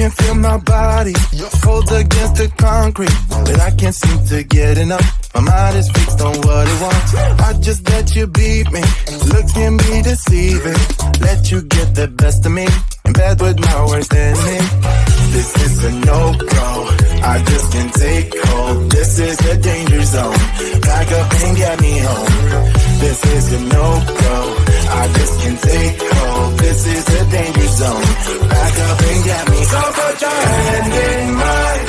can feel my body cold against the concrete, but I can't seem to get enough. My mind is fixed on what it wants. I just let you beat me, look at me deceiving. Let you get the best of me, in bed with my worst enemy. This is a no-go, I just can't take hold. This is the danger zone, back up and get me home. This is a no-go, I just can't take hold. This is the danger zone, back up and get me home. So put your hand in mine,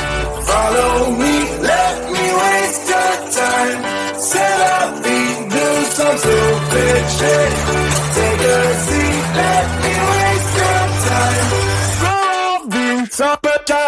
follow me, let me waste your time. Set up, do some stupid shit. Take a seat, let me waste your time. So put your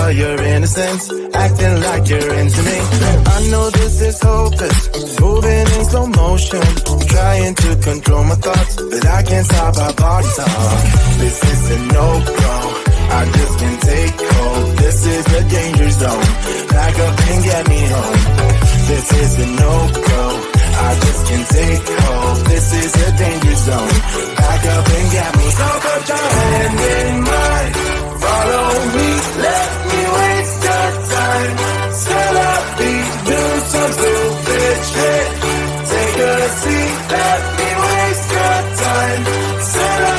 for your innocence, acting like you're into me. I know this is hopeless, moving in slow motion, trying to control my thoughts, but I can't stop our body talk. This is a no-go, I just can't take hold. This is the danger zone, back up and get me home. This is a no-go, I just can't take hold. This is the danger zone, back up and get me home. So put your hand in mine, follow me, let me waste your time. Set up, do some stupid shit. Take a seat, let me waste your time. Set up,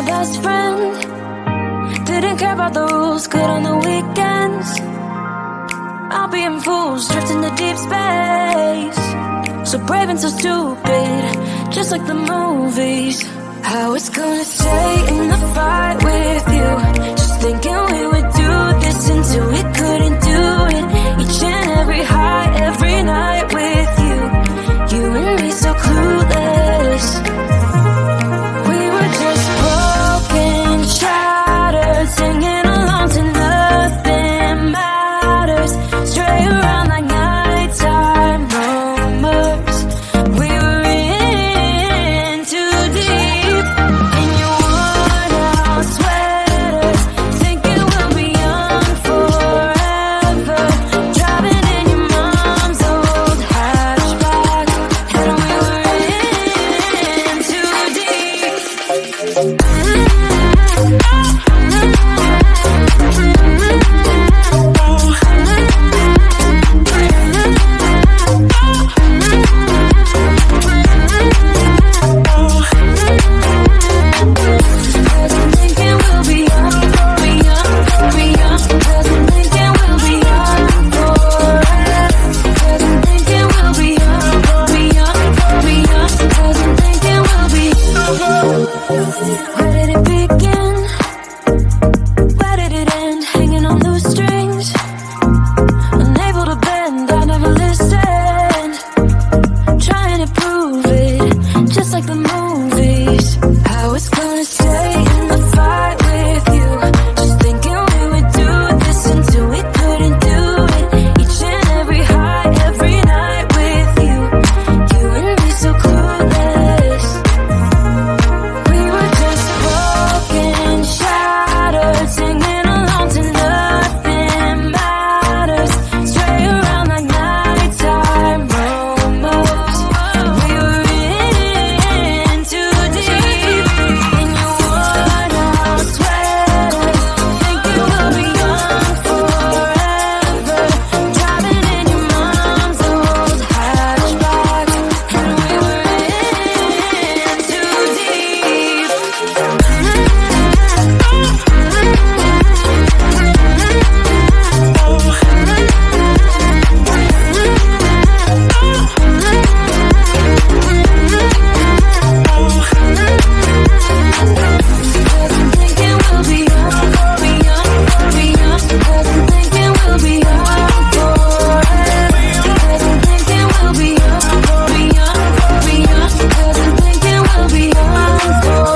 my best friend. Didn't care about the rules, good on the weekends. I'll be in fools, drifting to deep space. So brave and so stupid, just like the movies. I was gonna stay in the fight with you, just thinking we would do this until we couldn't do it. Each and every high, every night with you. You and me so clueless. We were just broken, shattered, singing along to nothing matters. Stray around like nighttime rumors. We were in too deep. In your worn-out sweaters, thinking we'll be young forever. Driving in your mom's old hatchback, and we were in too deep. Cause I'm thinking we'll be young, cause I'm thinking we'll be young forever. Cause I'm thinking we'll be young, cause I'm thinking we'll be Where did it begin? Where did it end? Hanging on loose strings, unable to bend, I never listened. Trying to prove it, just like the movies. I was gonna stay in the fight with you, just thinking we would do this until we couldn't do it. Each and every high, every night with you. You and me so clueless. We were just broken, shattered, singing along to nothing matters. Stray around like nighttime rumors. We were in too deep. In your worn-out sweaters, thinking we'll be young forever. Driving in your mom's old hatchback, and we were in too deep. Cause I'm thinking we'll be young, cause I'm thinking we'll be young forever. Cause I'm thinking we'll be young, cause I'm thinking we'll be young forever.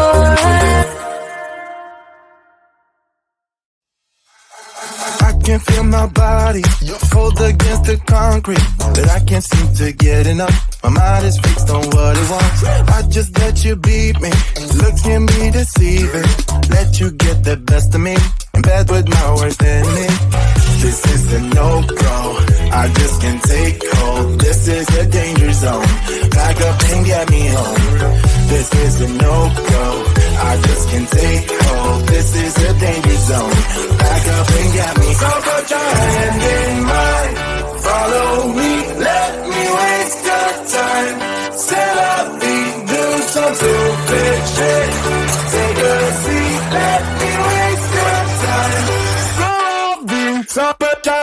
I can feel my body cold against the concrete, but I can't seem to get enough. My mind is fixed on what it wants. I just let you beat me, look at me deceiving. Let you get the best of me, in bed with my worst enemy. This is a no-go, I just can't take hold. This is a danger zone, back up and get me home. This is a no-go, I just can't take hold. This is a danger zone, back up and get me. So put your hand in mine, follow me, let me waste your time. Stellarly do some stupid shit. Take a seat, let me waste your time. So put your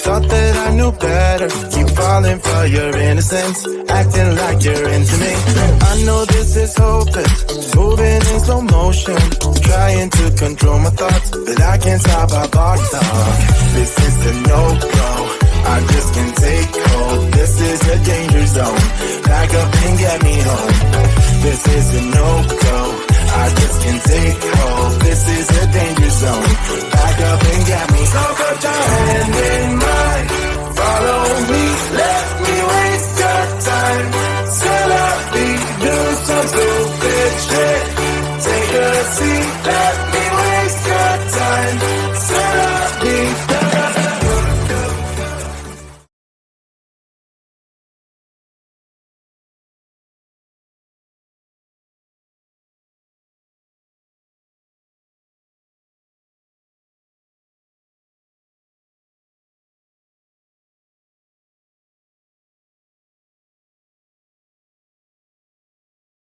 thought that I knew better. Keep falling for your innocence, acting like you're into me. I know this is hopeless, moving in slow motion, trying to control my thoughts, but I can't stop our body talk. This is a no-go, I just can't take hold. This is a danger zone, back up and get me home. This is a no-go, I just can't take hold.